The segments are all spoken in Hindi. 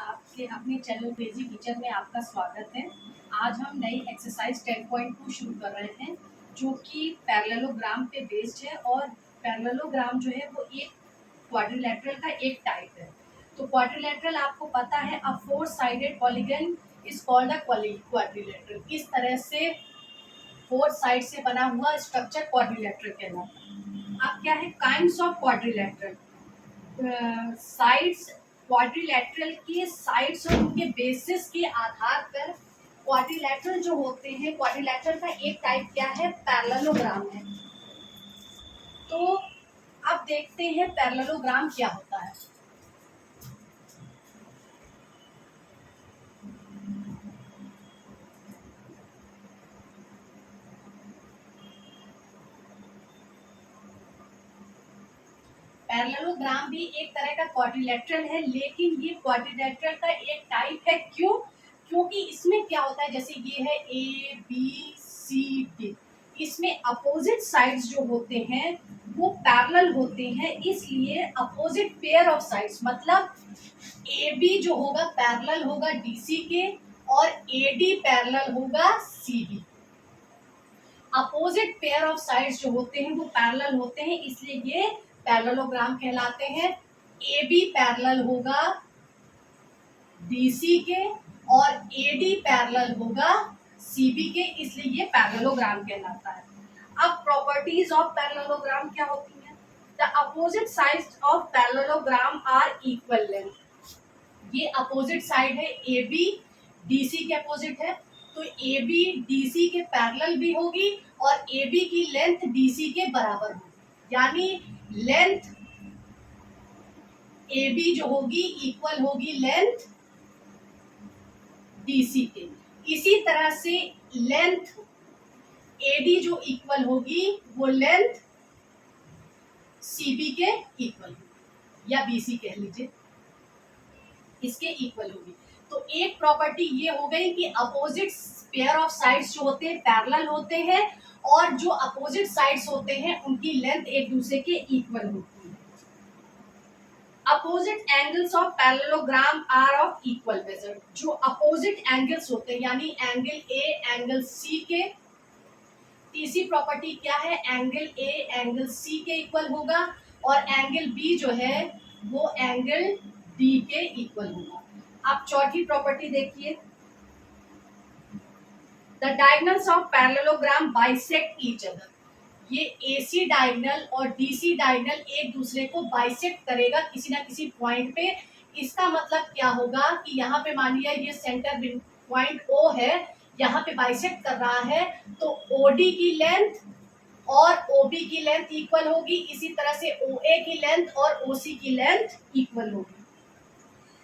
आपके अपने चैनल क्रेजी टीचर में आपका स्वागत है। आज हम नई एक्सरसाइज 10.2 शुरू कर रहे हैं जो कि पैरेललोग्राम पे बेस्ड है। और पैरेललोग्राम जो है वो एक क्वाड्रिलेटरल का एक टाइप है। तो क्वाड्रिलेटरल आपको पता है, अ four sided polygon is called a quadrilateral. इस तरह से फोर साइड से बना हुआ स्ट्रक्चर क्वाड्रिलेटरल कहलाता है। अब क्या है kinds of quadrilateral? Sides, quadrilateral के साइड्स और उनके बेसिस के आधार पर क्वाड्रिलेटरल जो होते हैं, क्वाड्रिलेटरल का एक टाइप क्या है, पैरेललोग्राम है। तो अब देखते हैं पैरेललोग्राम क्या होता है। पैरेललोग्राम भी एक तरह का क्वाड्रिलेटरल है, लेकिन ये क्वाड्रिलेटरल का एक टाइप है। क्यों? क्योंकि इसमें क्या होता है, जैसे ये है ए बी सी डी, इसमें अपोजिट साइड्स जो होते हैं वो पैरेलल होते हैं, इसलिए अपोजिट पेयर ऑफ साइड्स, मतलब ए बी जो होगा पैरेलल होगा डीसी के और ए डी पैरेलल होगा C B. Opposite pair of sides जो होते हैं वो पैरेलल होते हैं, इसलिए ये पैरेललोग्राम कहलाते हैं। ए बी पैरेलल होगा डीसी के और ए डी पैरेलल होगा सीबी के, इसलिए ये पैरेललोग्राम कहलाता है। अब प्रॉपर्टीज ऑफ पैरेललोग्राम क्या होती हैं? The opposite sides of parallelogram are equal length. ये अपोजिट साइड है, ए बी डीसी के अपोजिट है, तो ए बी डीसी के पैरेलल भी होगी और ए बी की लेंथ डीसी के बराबर होगी, यानी लेंथ ए बी जो होगी इक्वल होगी लेंथ डीसी के। इसी तरह से लेंथ एडी जो इक्वल होगी वो लेंथ सीबी के इक्वल होगी, या बीसी कह लीजिए, इसके इक्वल होगी। तो एक प्रॉपर्टी ये हो गई कि अपोजिट पेयर ऑफ साइड्स जो होते हैं पैरेलल होते हैं और जो अपोजिट साइड्स होते हैं उनकी लेंथ एक दूसरे के इक्वल होती है। Opposite angles of parallelogram are of equal measure. जो अपोजिट एंगल्स होते हैं, यानी एंगल ए एंगल सी के, तीसरी प्रॉपर्टी क्या है, एंगल ए एंगल सी के इक्वल होगा और एंगल बी जो है वो एंगल डी के इक्वल होगा। अब चौथी प्रॉपर्टी देखिए, the diagonals of parallelogram bisect each other. ये AC डायगोनल और DC डायगोनल एक दूसरे को बाइसेक्ट करेगा किसी ना किसी पॉइंट पे। इसका मतलब क्या होगा कि यहाँ पे मान लिया ये सेंटर पॉइंट O है, यहाँ पे बाइसेक्ट कर रहा है, तो OD की लेंथ और OB की लेंथ इक्वल होगी, इसी तरह से OA की लेंथ और OC की लेंथ इक्वल होगी।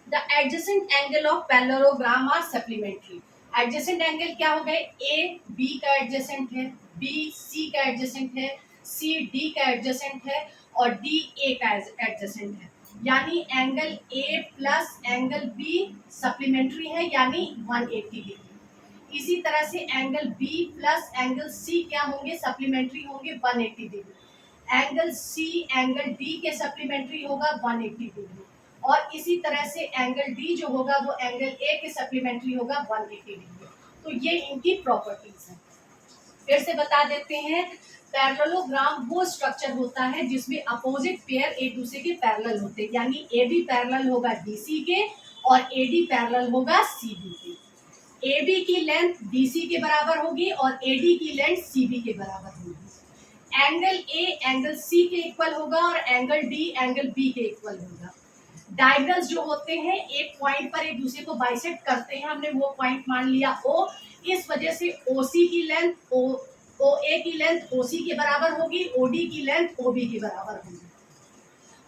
The adjacent angle of parallelogram are supplementary. Adjacent angle क्या हो गए, ए बी का एडजेसेंट है, बी सी का एडजेसेंट है, सी डी का एडजेसेंट है और डी ए का एडजेसेंट है, यानी angle A plus angle B supplementary है, यानी 180 डिग्री। इसी तरह से angle B plus angle C क्या होंगे, सप्लीमेंट्री होंगे 180 degree. Angle C angle D के सप्लीमेंट्री होगा 180 डिग्री और इसी तरह से एंगल डी जो होगा वो एंगल ए के सप्लीमेंट्री होगा 180 डिग्री। तो ये इनकी प्रॉपर्टीज हैं। फिर से बता देते हैं, पैरेललोग्राम वो स्ट्रक्चर होता है जिसमें अपोजिट पेयर एक दूसरे के पैरेलल होते हैं, यानी ए बी पैरेलल होगा डीसी के और ए डी पैरेलल होगा सीबी के। ए बी की लेंथ डीसी के बराबर होगी और ए डी की लेंथ सीबी के बराबर होगी। एंगल ए एंगल सी के इक्वल होगा और एंगल डी एंगल बी के इक्वल होगा। डायगोनल्स जो होते हैं एक पॉइंट पर एक दूसरे को बाइसेक्ट करते हैं, हमने वो पॉइंट मान लिया O, इस वजह से OC की लेंथ OA की लेंथ OC के बराबर होगी, OD की लेंथ OB के बराबर होगी।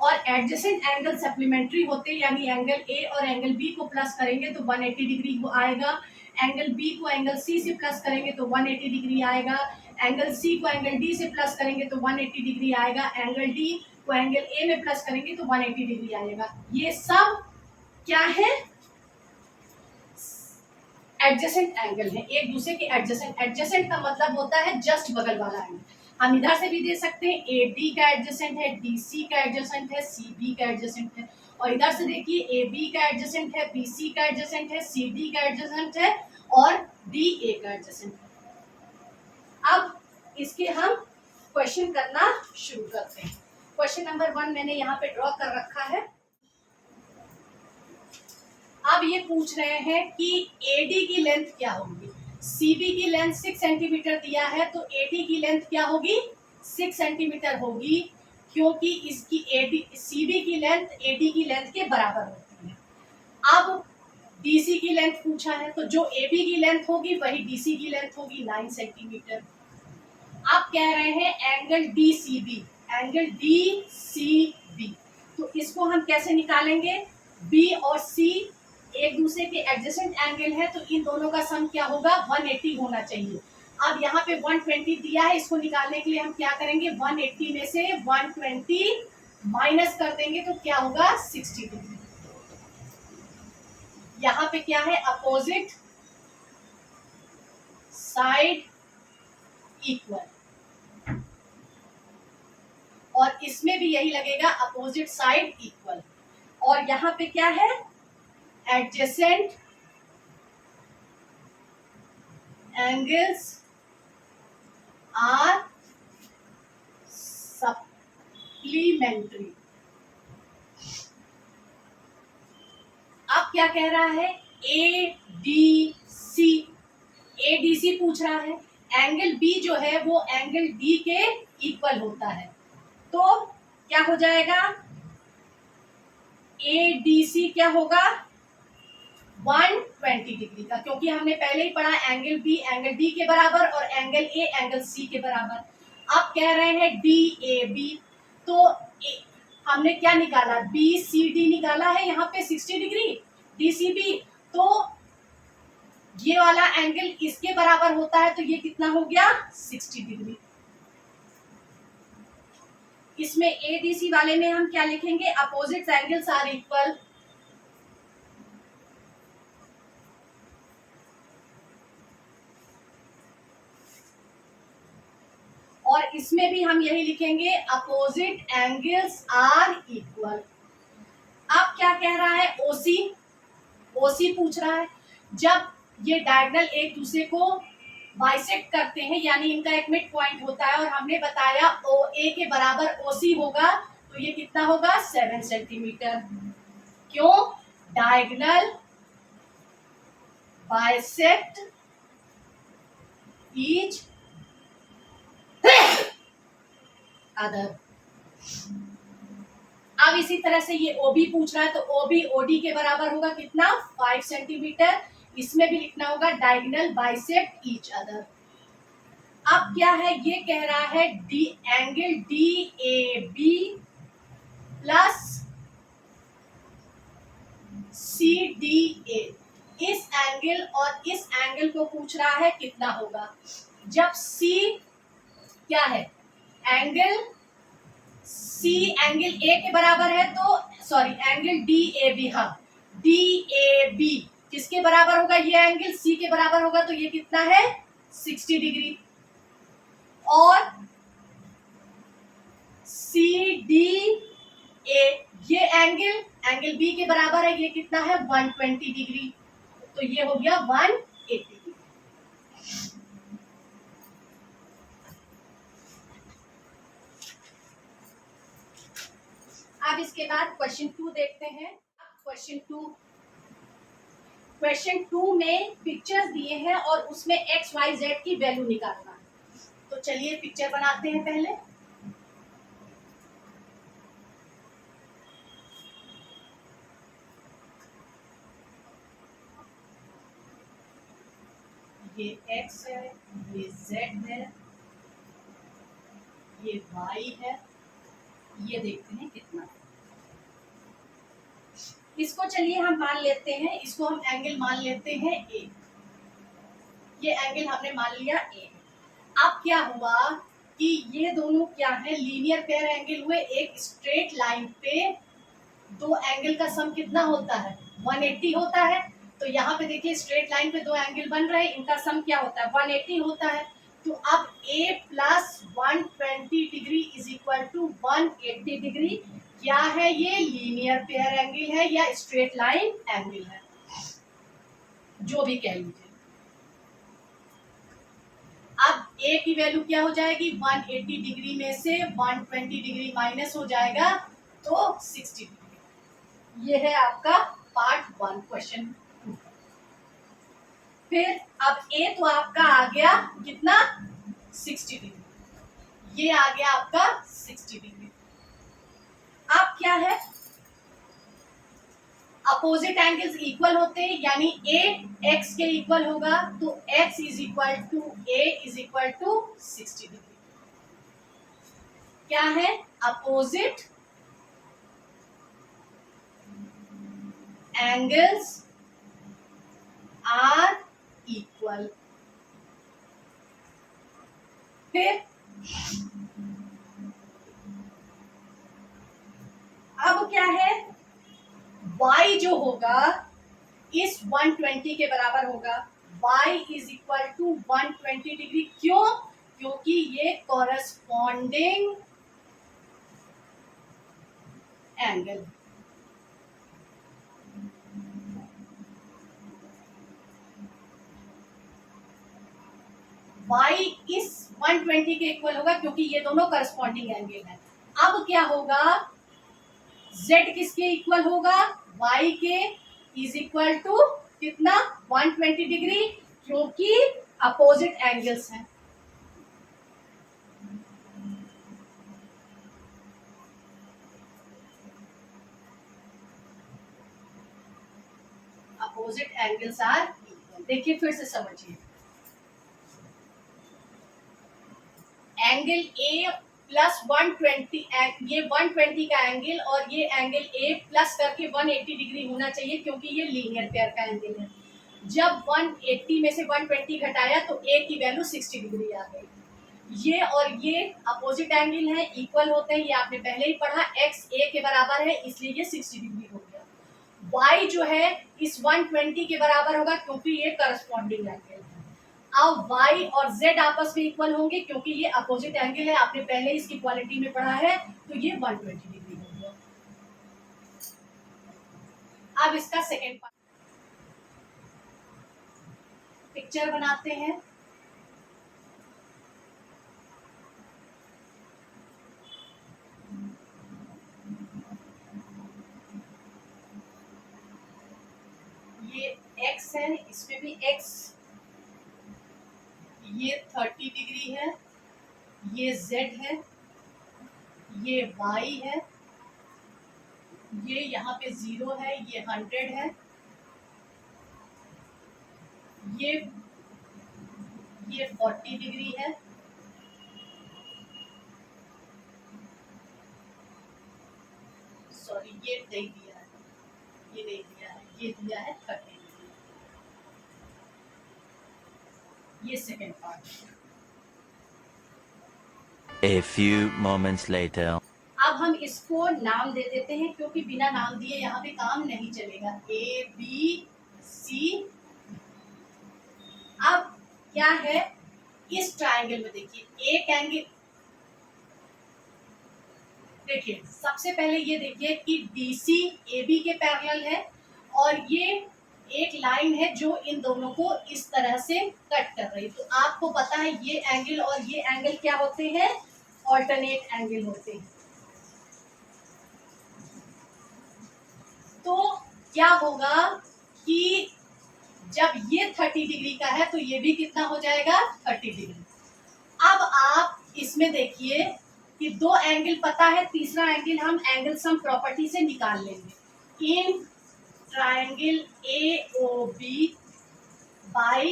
और एडजेसेंट एंगल सप्लीमेंट्री होते हैं, यानी एंगल A और एंगल B को प्लस करेंगे तो 180 डिग्री आएगा, एंगल B को एंगल C से प्लस करेंगे तो 180 डिग्री आएगा, एंगल C को एंगल D से प्लस करेंगे तो 180 डिग्री आएगा, एंगल D को एंगल A में प्लस करेंगे तो 180 डिग्री आएगा। ये सब क्या है, एडजेसेंट एंगल है, एक दूसरे के एडजेसेंट। एडजेसेंट का मतलब होता है जस्ट बगल वाला एंगल। हम इधर से भी दे सकते हैं, ए डी का एडजेसेंट है, डी सी का एडजेसेंट है, सी बी का एडजेसेंट है, और इधर से देखिए ए बी का एडजेसेंट है, बी सी का एडजेसेंट है, सी डी का एडजेसेंट है और डी ए का एडजेसेंट है। अब इसके हम क्वेश्चन करना शुरू करते हैं। क्वेश्चन नंबर 1 मैंने यहाँ पे ड्रॉ कर रखा है। अब ये पूछ रहे हैं कि एडी की लेंथ क्या होगी। सीबी की लेंथ 6 सेंटीमीटर दिया है, तो एडी की लेंथ क्या होगी, 6 सेंटीमीटर होगी, क्योंकि इसकी एडी सीबी की लेंथ एडी की लेंथ के बराबर होती है। अब डीसी की लेंथ पूछा है, तो जो एबी की लेंथ होगी वही डीसी की लेंथ होगी, 9 सेंटीमीटर। आप कह रहे हैं एंगल डीसीबी, एंगल डीसीबी, तो इसको हम कैसे निकालेंगे, बी और सी एक दूसरे के एडजेसेंट एंगल है, तो इन दोनों का सम क्या होगा, 180 होना चाहिए। अब यहाँ पे 120 दिया है, इसको निकालने के लिए हम क्या करेंगे, 180 में से 120 माइनस कर देंगे तो क्या होगा, 60 डिग्री। यहाँ पे क्या है, अपोजिट साइड इक्वल, और इसमें भी यही लगेगा, अपोजिट साइड इक्वल। और यहाँ पे क्या है, एडजेसेंट एंगल्स आर सप्लीमेंट्री। अब क्या कह रहा है, A D C, A D C पूछ रहा है, एंगल बी जो है वो एंगल डी के इक्वल होता है, तो क्या हो जाएगा, ए डी सी क्या होगा, 120 डिग्री का, क्योंकि हमने पहले ही पढ़ा एंगल बी एंगल डी के बराबर और एंगल ए एंगल सी के बराबर। अब कह रहे हैं डी ए बी, तो हमने क्या निकाला, बी सी डी निकाला है यहाँ पे 60 डिग्री, डी सी बी, तो ये वाला एंगल इसके बराबर होता है, तो ये कितना हो गया, 60 डिग्री। इसमें ए डी सी वाले में हम क्या लिखेंगे, अपोजिट एंगल्स आर इक्वल, और इसमें भी हम यही लिखेंगे, अपोजिट एंगल्स आर इक्वल। अब क्या कह रहा है, ओसी, ओसी पूछ रहा है, जब ये डायगोनल एक दूसरे को बाइसेक्ट करते हैं, यानी इनका एक मिड पॉइंट होता है, और हमने बताया ओ ए के बराबर ओसी होगा, तो ये कितना होगा, 7 सेंटीमीटर। क्यों, डायगोनल बाइसेक्ट ईच अदर। अब इसी तरह से ये ओबी पूछ रहा है, तो ओबी ओडी के बराबर होगा कितना, 5 सेंटीमीटर। इसमें भी लिखना होगा डायगोनल बाइसेक्ट ईच अदर। अब क्या है, ये कह रहा है D angle D A B plus C D A, इस एंगल और इस एंगल को पूछ रहा है कितना होगा। जब सी क्या है, एंगल सी एंगल ए के बराबर है, तो sorry angle D A B, हाँ डी ए बी किसके बराबर होगा, ये एंगल सी के बराबर होगा, तो ये कितना है, 60 डिग्री। और सी डी ए, ये एंगल एंगल बी के बराबर है, ये कितना है, 120 डिग्री, तो ये हो गया 180 डिग्री। अब इसके बाद क्वेश्चन 2 देखते हैं। क्वेश्चन 2 में पिक्चर्स दिए हैं और उसमें एक्स वाई जेड की वैल्यू निकालना है। तो चलिए पिक्चर बनाते हैं पहले। ये एक्स है, ये जेड है, ये वाई है, ये देखते हैं कितना है। इसको चलिए हम मान लेते हैं, इसको हम एंगल मान लेते हैं ए, ये एंगल हमने मान लिया ए। अब क्या हुआ कि ये दोनों क्या है, लीनियर पेयर एंगल हुए, एक स्ट्रेट लाइन पे दो एंगल का सम कितना होता है, 180 होता है। तो यहाँ पे देखिए स्ट्रेट लाइन पे दो एंगल बन रहे हैं, इनका सम क्या होता है, 180 होता है। तो अब A plus 120 degree is equal to 180 degree. क्या है ये? लीनियर पेयर एंगल है या स्ट्रेट लाइन एंगल है, जो भी कह लीजिए। अब A की वैल्यू क्या हो जाएगी? 180 डिग्री में से 120 डिग्री माइनस हो जाएगा तो 60 डिग्री। ये है आपका पार्ट 1 क्वेश्चन। फिर अब A तो आपका आ गया कितना? 60 डिग्री। ये आ गया आपका 60 डिग्री। अब क्या है? अपोजिट एंगल्स इक्वल होते हैं, यानी A x के इक्वल होगा, तो x is equal to A is equal to 60 degree. क्या है? Opposite angles are equal. फिर अब क्या है? y जो होगा इस 120 के बराबर होगा। y is equal to 120 degree. क्यों? क्योंकि ये कॉरस्पॉन्डिंग एंगल। y इस 120 के इक्वल होगा क्योंकि ये दोनों करस्पॉन्डिंग एंगल है। अब क्या होगा? z किसके इक्वल होगा? y के इज इक्वल टू कितना? 120 डिग्री, क्योंकि अपोजिट एंगल्स हैं। Opposite angles are equal. देखिए फिर से समझिए, एंगल A प्लस 120, ये 120 का एंगल और ये एंगल A प्लस करके 180 डिग्री होना चाहिए, क्योंकि ये लीनियर पेयर का एंगल है। जब 180 में से 120 घटाया तो A की वैल्यू 60 डिग्री आ गई। ये और ये अपोजिट एंगल है, इक्वल होते हैं, ये आपने पहले ही पढ़ा। x A के बराबर है, इसलिए ये 60 डिग्री हो गया। y जो है इस 120 के बराबर होगा, क्योंकि ये करस्पॉन्डिंग एंगल है। अब y और z आपस में इक्वल होंगे, क्योंकि ये अपोजिट एंगल है, आपने पहले इसकी क्वालिटी में पढ़ा है, तो ये 120 डिग्री हो गया। अब इसका सेकेंड पार्ट पिक्चर बनाते हैं। ये x है, इसमें भी x, ये 30 डिग्री है, ये z है, ये y है, ये यहाँ पे 0 है, ये 100 है, ये 40 डिग्री है, सॉरी ये नहीं दिया है, ये नहीं दिया है, ये दिया है 30 डिग्री। ये second part. A few moments later. अब हम इसको नाम दे देते हैं, क्योंकि बिना नाम दिए यहाँ पे काम नहीं चलेगा। A B C। अब क्या है? इस ट्रायंगल में देखिए एक एंगल, देखिए सबसे पहले ये देखिए कि DC AB के पैरेलल है, और ये एक लाइन है जो इन दोनों को इस तरह से कट कर रही है। तो आपको पता है ये एंगल और ये एंगल क्या होते हैं? ऑल्टरनेट एंगल होते हैं। तो क्या होगा कि जब ये 30 डिग्री का है तो ये भी कितना हो जाएगा? 30 डिग्री। अब आप इसमें देखिए कि दो एंगल पता है, तीसरा एंगल हम एंगल सम प्रॉपर्टी से निकाल लेंगे। In triangle AOB by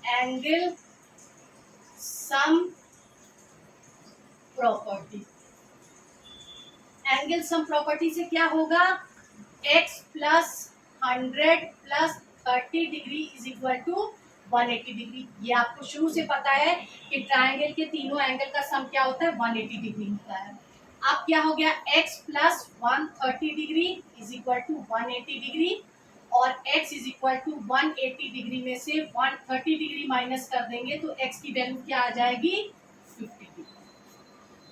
angle sum property. Angle sum property से क्या होगा? x plus 100 plus 30 degree is equal to 180 degree. ये आपको शुरू से पता है कि ट्रायंगल के तीनों एंगल का सम क्या होता है? 180 डिग्री होता है। अब क्या हो गया? x plus 130 degree is equal to 180 degree, और x is equal to 180 degree में से 130 डिग्री माइनस कर देंगे तो x की वैल्यू क्या आ जाएगी 50 डिग्री।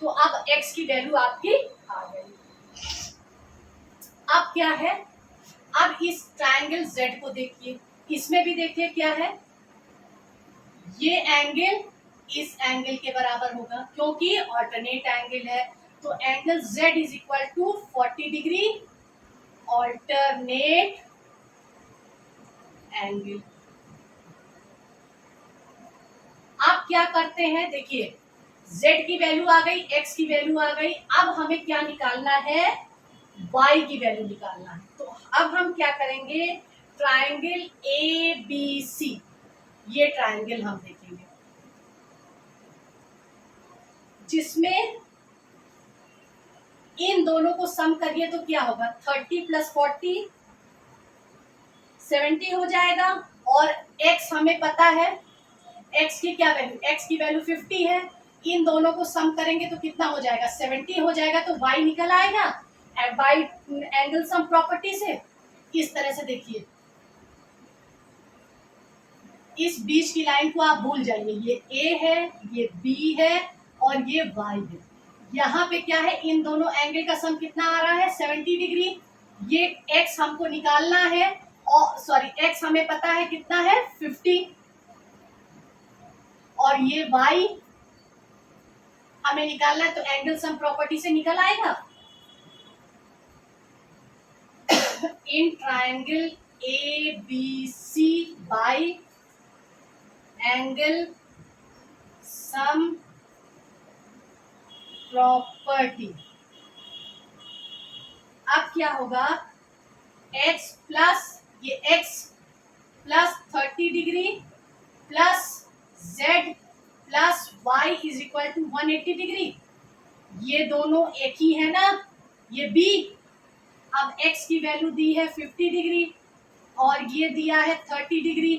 तो अब x की वैल्यू आपकी आ गई। अब क्या है, अब इस ट्रायंगल Z को देखिए, इसमें भी देखिए क्या है, ये एंगल इस एंगल के बराबर होगा क्योंकि ऑल्टरनेट एंगल है। तो angle Z is equal to 40 degree alternate angle. अब क्या करते हैं, देखिए Z की वैल्यू आ गई, X की वैल्यू आ गई, अब हमें क्या निकालना है, Y की वैल्यू निकालना है। तो अब हम क्या करेंगे, ट्रायंगल ABC, ये ट्रायंगल हम देखेंगे जिसमें इन दोनों को सम करिए तो क्या होगा, 30 प्लस 40 70 हो जाएगा। और x हमें पता है, x की क्या वैल्यू, x की वैल्यू 50 है, इन दोनों को सम करेंगे तो कितना हो जाएगा 70 हो जाएगा। तो y निकल आएगा बाई एंगल सम प्रॉपर्टी से। इस तरह से देखिए, इस बीच की लाइन को आप भूल जाइए, ये a है, ये b है और ये y है। यहाँ पे क्या है, इन दोनों एंगल का सम कितना आ रहा है 70 डिग्री। ये x हमको निकालना है, और सॉरी x हमें पता है कितना है 50, और ये y हमें निकालना है, तो एंगल सम प्रॉपर्टी से निकल आएगा। In triangle ABC by angle sum property, अब क्या होगा, x प्लस ये x plus 30 degree plus z plus y is equal to 180 degree. ये दोनों एक ही है ना, ये b। अब x की वैल्यू दी है 50 डिग्री और ये दिया है 30 डिग्री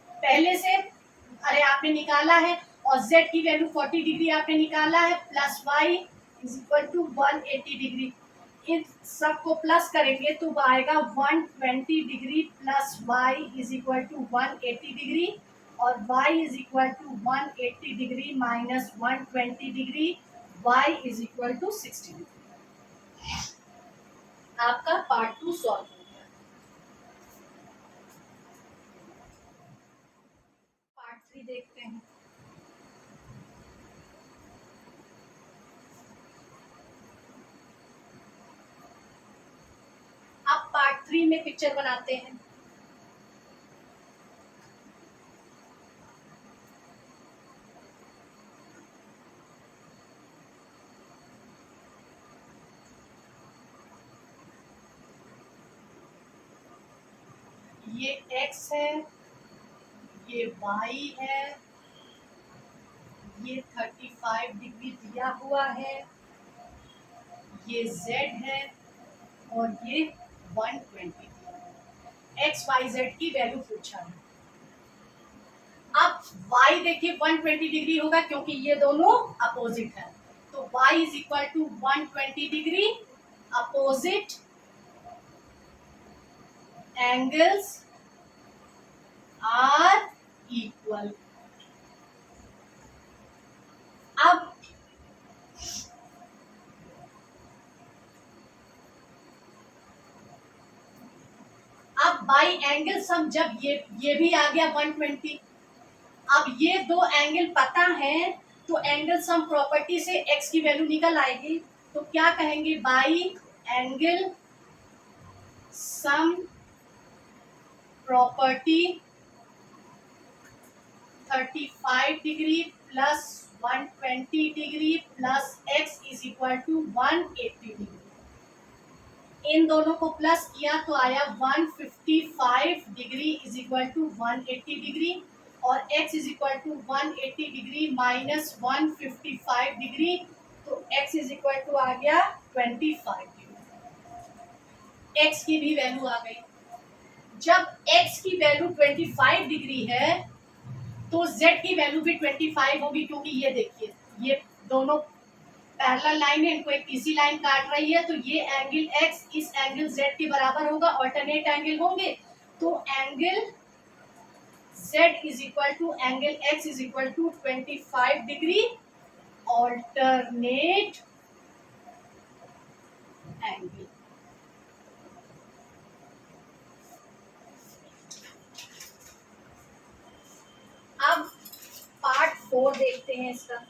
पहले से, अरे आपने निकाला है, और z की वैल्यू 40 डिग्री आपने निकाला है, plus y is equal to 180 degree. इन सब को प्लस करेंगे तो आएगा 120 degree plus y is equal to 180 degree, और y is equal to 180 degree minus 120 degree, y is equal to 60 degree. आपका पार्ट 2 सॉल्व हो गया। पार्ट 3 देखते हैं। अब पार्ट 3 में पिक्चर बनाते हैं। ये x है, ये y है, ये 35 डिग्री दिया हुआ है, ये z है और ये 120 x y z की वैल्यू पूछा है। अब y देखिए 120 डिग्री होगा क्योंकि ये दोनों अपोजिट है, तो y is equal to 120 degree opposite angles are equal. अब बाई एंगल सम, जब ये भी आ गया 120, अब ये दो एंगल पता है तो एंगल सम प्रॉपर्टी से x की वैल्यू निकल आएगी। तो क्या कहेंगे, by angle sum property 35 degree plus 120 degree plus x is equal to 180 degree. इन दोनों को प्लस किया तो आया 155 degree is equal to 180 degree, और x is equal to 180 degree minus 155 degree, तो x इज इक्वल टू आ गया 25 डिग्री। x की भी वैल्यू आ गई। जब x की वैल्यू 25 डिग्री है तो z की वैल्यू भी 25 होगी, क्योंकि ये देखिए ये दोनों पैरेलल लाइन है, इनको एक तीसरी लाइन काट रही है, तो ये एंगल x इस एंगल z के बराबर होगा, ऑल्टरनेट एंगल होंगे, तो angle Z is equal to angle X is equal to 25 degree alternate angle. अब पार्ट 4 देखते हैं इसका।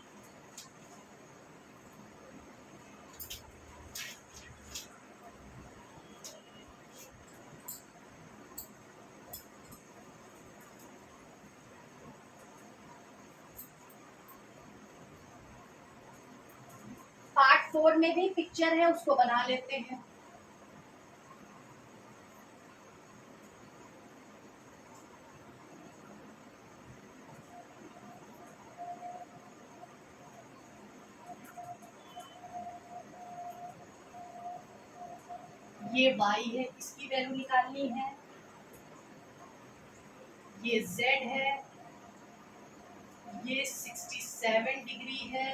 पार्ट 4 में भी पिक्चर है, उसको बना लेते हैं। ये y है, इसकी वैल्यू निकालनी है। ये z है, ये 67 डिग्री है,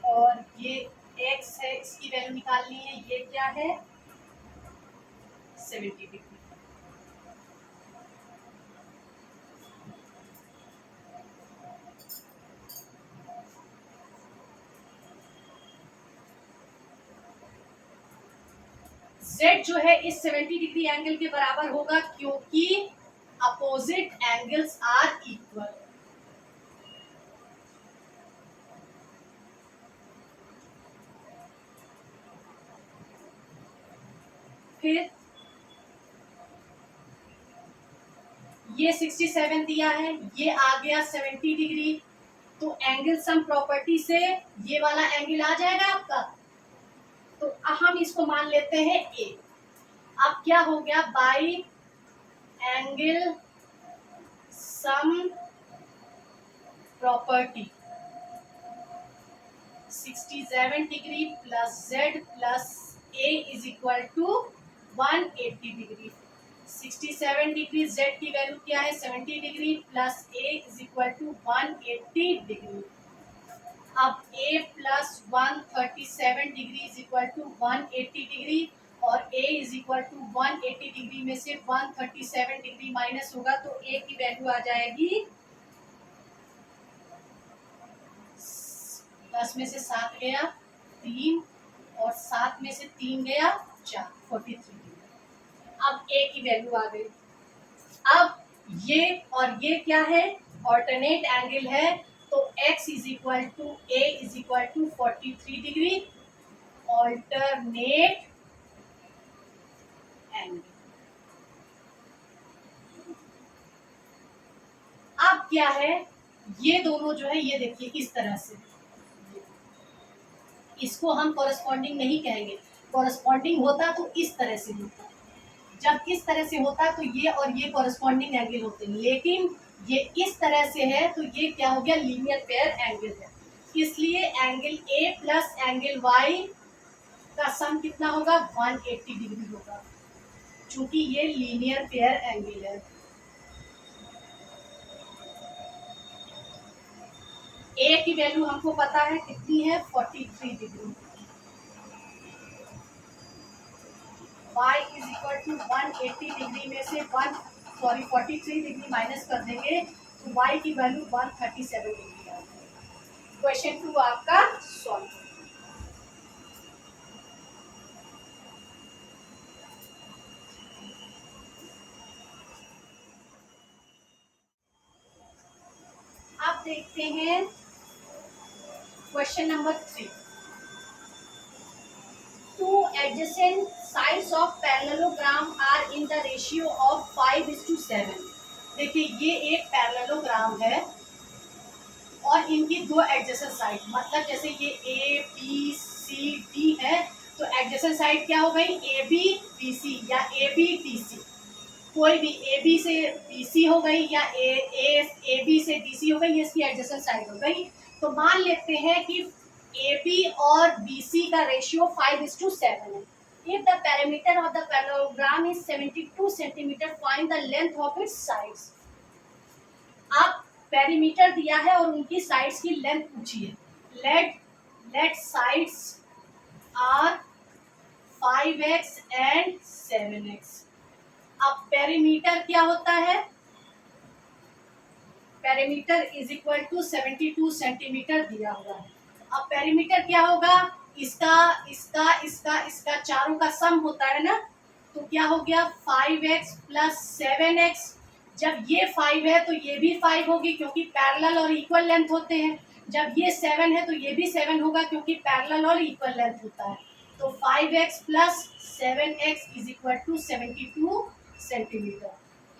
और ये x है, इसकी वैल्यू निकालनी है। ये क्या है? 70 डिग्री। Z जो है इस 70 डिग्री एंगल के बराबर होगा, क्योंकि अपोजिट एंगल्स आर इक्वल। फिर ये 67 दिया है, ये आ गया 70 डिग्री, तो एंगल सम प्रॉपर्टी से ये वाला एंगल आ जाएगा आपका। तो हम इसको मान लेते हैं A। अब क्या हो गया? By angle sum property 67 degree plus Z plus A is equal to 180 degree. 67 degree, Z की वैल्यू क्या है? 70 degree plus A is equal to 180 degree. अब A plus 137 degree is equal to 180 degree, और A is equal to 180 degree में से 137 डिग्री माइनस होगा, तो A की वैल्यू आ जाएगी 10 में से 7 गया 3, और 7 में से 3 गया 4, 43 डिग्री। अब A की वैल्यू आ गई। अब ये और ये क्या है? ऑल्टरनेट एंगल है, तो X is equal to A is equal to 43 degree alternate angle. अब क्या है? ये दोनों जो है, ये देखिए इस तरह से, इसको हम कॉरेस्पॉन्डिंग नहीं कहेंगे। कॉरेस्पॉन्डिंग होता तो इस तरह से होता, जब इस तरह से होता तो ये और ये कॉरेस्पॉन्डिंग एंगल होते हैं, लेकिन ये इस तरह से है, तो ये क्या हो गया? लीनियर पेयर एंगल है। इसलिए angle A plus angle Y का सम कितना होगा? 180 डिग्री होगा, क्योंकि ये लीनियर पेयर एंगल है। A की वैल्यू हमको पता है कितनी है? 43 degree. y is equal to 180 degree में से 43 डिग्री माइनस कर देंगे, तो y की वैल्यू 137 डिग्री है। क्वेश्चन 2 आपका सॉल्व। अब देखते हैं question number 3। Two adjacent sides of parallelogram are in the ratio of 5:7। देखिए ये एक पैरेललोग्राम है और इनकी दो एडजेसेंट साइड, मतलब जैसे ये A B C D है, तो एडजेसेंट साइड क्या हो गई? A B B C या A B D C। कोई भी A B से B C हो गई या A B से D C हो गई, ये इसकी एडजेसेंट साइड हो गई। तो मान लेते हैं कि AB और BC का रेशियो 5:7 है। If the perimeter of the parallelogram is 72 centimeter, find the length of its sides। अब पेरीमीटर दिया है और उनकी साइड्स की लेंथ पूछी है। Let sides are 5x and 7x। अब पेरीमीटर क्या होता है, perimeter is equal to 72 centimetre दिया हुआ है। अब पेरीमीटर क्या होगा, इसका इसका इसका इसका चारों का सम होता है ना, तो क्या हो गया 5x प्लस 7x। जब ये 5 है तो ये भी 5 होगी क्योंकि पैरेलल और इक्वल लेंथ होते हैं। जब ये 7 है तो ये भी 7 होगा क्योंकि पैरेलल और इक्वल लेंथ होता है। तो 5x plus 7x is equal to 72 centimetre.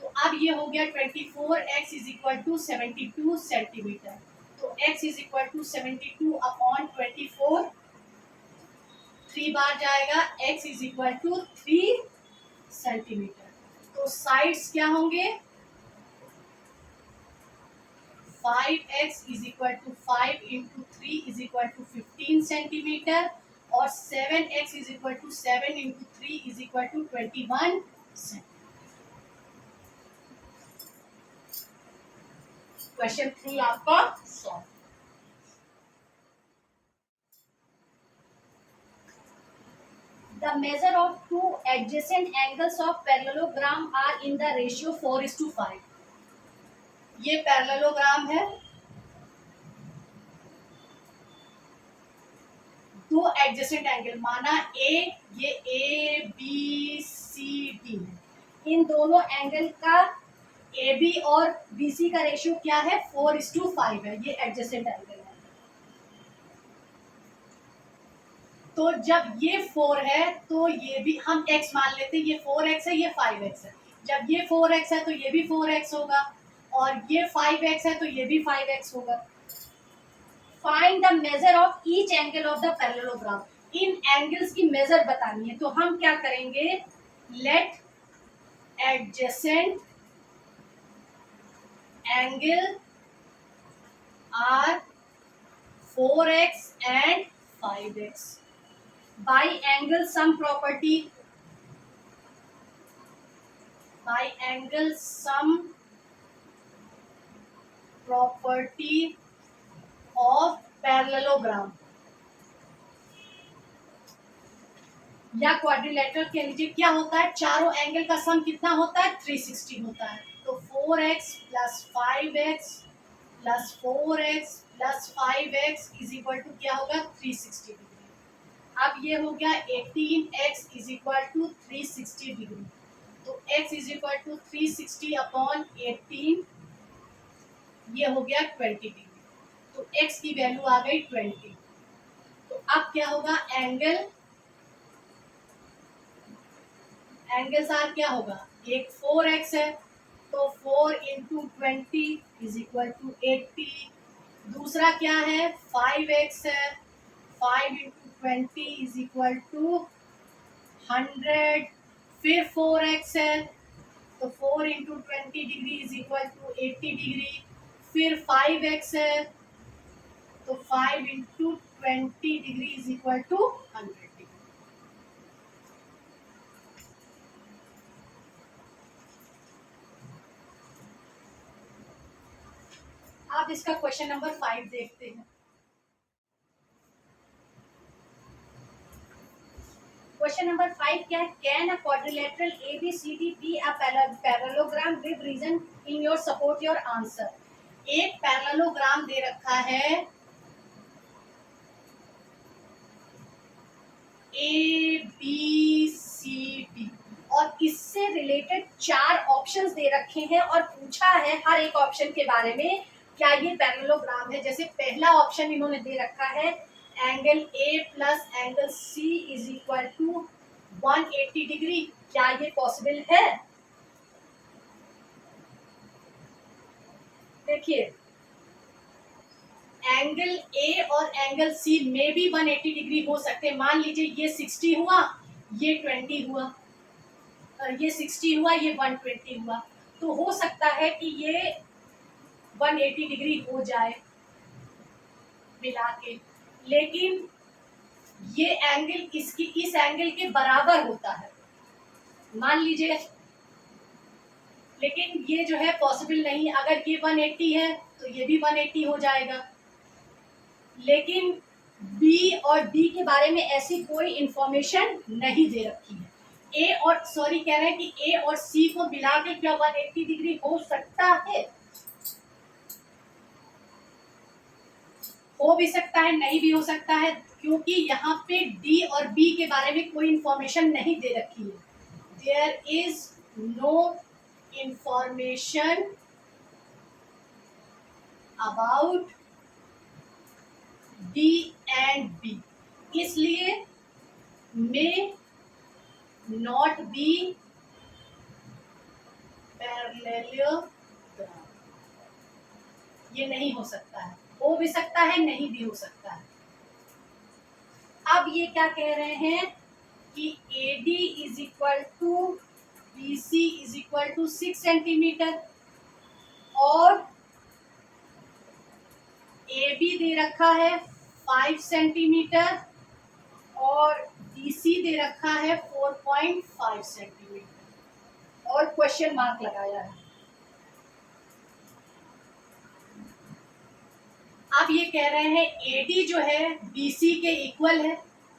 तो अब ये हो गया 24x is equal to 72 centimetre. तो x is equal to 72 upon 24, 3 बार जाएगा, x is equal to 3 centimetre. तो साइड्स क्या होंगे, 5x is equal to 5 into 3 is equal to 15 centimetre और 7x is equal to 7 into 3 is equal to 21 centimetre. Question 3 आपका solve. The measure of two adjacent angles of parallelogram are in the ratio 4:5. ये पैरेललोग्राम है, दो एडजेसेंट एंगल माना ये ए बी सी डी है। इन दोनों एंगल का ए बी और बी सी का रेशियो क्या है, 4:5 है। ये एडजेसेंट एंगल है। तो जब ये 4 है तो ये भी हम x मान लेते हैं, ये 4x है, ये 5x है। जब ये 4x है तो ये भी 4x होगा और ये 5x है तो ये भी 5x होगा। Find the measure of each angle of the parallelogram. इन एंगल्स की मेजर बतानी है तो हम क्या करेंगे, let adjacent angle are 4x and 5x by angle sum property, by angle sum property of parallelogram या क्वाड्रिलेटरल के नीचे क्या होता है, चारों एंगल का सम कितना होता है, 360 होता है। तो 4x plus 5x plus 4x plus 5x is equal to क्या होगा, 360 डिग्री। अब ये हो गया 18x is equal to 360 degree. तो x is equal to 360 upon 18, ये हो गया 20 डिग्री। तो x की वैल्यू आ गई 20। तो अब क्या होगा, एंगल सार क्या होगा, एक 4x है तो 4 इंटू 20 इज इक्वल टू 80। दूसरा क्या है, 5x है, 5 इंटू 20 इज इक्वल टू 100। फिर 4x है तो 4 into 20 degree is equal to 80 degree. फिर 5x है तो 5 into 20 degree is equal to 100 degree. अब इसका क्वेश्चन नंबर 5 देखते हैं। क्वेश्चन नंबर 5 क्या है, can a quadrilateral ABCD be a parallelogram with reason in your support your answer. एक पैरेललोग्राम दे रखा है ABCD और इससे रिलेटेड 4 ऑप्शंस दे रखे हैं और पूछा है हर एक ऑप्शन के बारे में क्या ये पैरेललोग्राम है। जैसे पहला ऑप्शन इन्होंने दे रखा है angle A plus angle C is equal to 180 degree, क्या ये पॉसिबल है। देखिए एंगल A और एंगल C में भी 180 डिग्री हो सकते हैं। मान लीजिए ये 60 हुआ, ये 20 हुआ, ये 60 हुआ, ये 120 हुआ, तो हो सकता है कि ये 180 डिग्री हो जाए मिला के, लेकिन ये एंगल इस एंगल के बराबर होता है मान लीजिए, लेकिन ये जो है पॉसिबल नहीं। अगर ये 180 है तो ये भी 180 हो जाएगा, लेकिन B और D के बारे में ऐसी कोई इंफॉर्मेशन नहीं दे रखी है। ए और सॉरी कह रहे हैं कि ए और सी को मिला के क्या 180 डिग्री हो सकता है? हो भी सकता है, नहीं भी हो सकता है, क्योंकि यहाँ पे डी और बी के बारे में कोई इंफॉर्मेशन नहीं दे रखी है. There is no information about D and B, इसलिए मे नॉट बी पैरेललोग्राम. ये नहीं हो सकता है. हो भी सकता है, नहीं भी हो सकता है. अब ये क्या कह रहे हैं कि AD is equal to BC is equal to 6 centimetre और AB दे रखा है 5 सेंटीमीटर और DC दे रखा है 4.5 सेंटीमीटर और क्वेश्चन मार्क लगाया है. अब ये कह रहे हैं AD जो है BC के इक्वल है.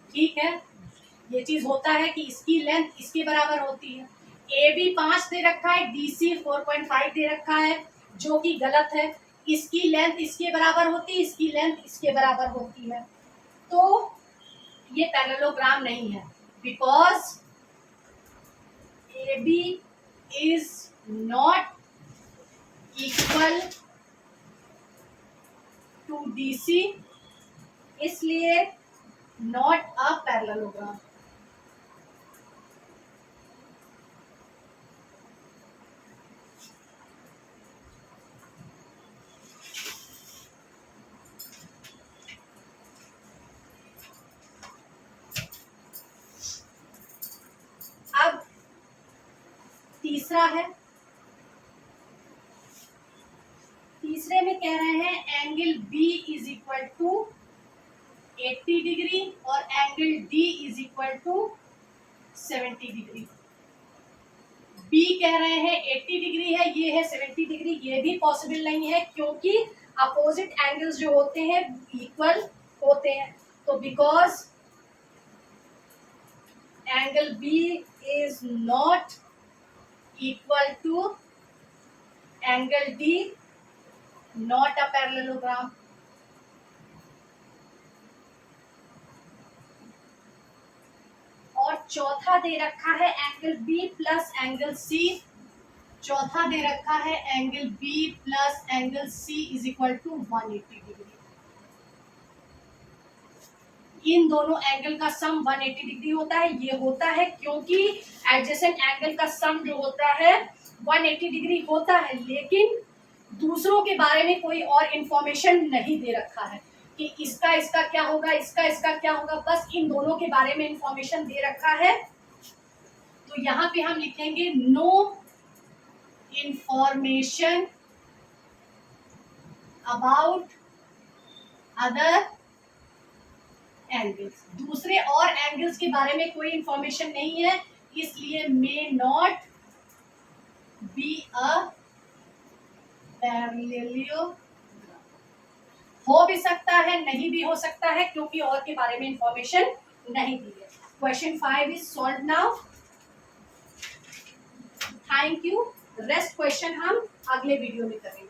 ठीक है, ये चीज होता है कि इसकी लेंथ इसके बराबर होती है. AB 5 दे रखा है, DC 4.5 दे रखा है, जो कि गलत है. इसकी लेंथ इसके बराबर होती है, इसकी लेंथ इसके बराबर होती है, तो ये पैरेललोग्राम नहीं है. Because AB is not equal to DC, इसलिए नॉट अ पैरेललोग्राम. अब तीसरा है. तीसरे में कह रहे हैं angle B is equal to 80 degree और angle D is equal to 70 degree. B कह रहे हैं 80 डिग्री है, ये है 70 डिग्री. ये भी पॉसिबल नहीं है क्योंकि अपोजिट एंगल्स जो होते हैं इक्वल होते हैं. तो because angle B is not equal to angle D, not a parallelogram. और चौथा दे रखा है angle B plus angle C. चौथा दे रखा है angle B plus angle C is equal to 180 degree. इन दोनों एंगल का सम 180 डिग्री होता है. ये होता है क्योंकि एडजेसेंट एंगल का सम जो होता है 180 डिग्री होता है, लेकिन दूसरों के बारे में कोई और इंफॉर्मेशन नहीं दे रखा है कि इसका इसका क्या होगा, इसका इसका क्या होगा. बस इन दोनों के बारे में इंफॉर्मेशन दे रखा है. तो यहाँ पे हम लिखेंगे no information about other angles. दूसरे और एंगल्स के बारे में कोई इंफॉर्मेशन नहीं है, इसलिए may not be a parallelogram. हो भी सकता है, नहीं भी हो सकता है, क्योंकि और के बारे में इंफॉर्मेशन नहीं दी है. Question 5 is solve now. Thank you. Rest question हम अगले वीडियो में करेंगे.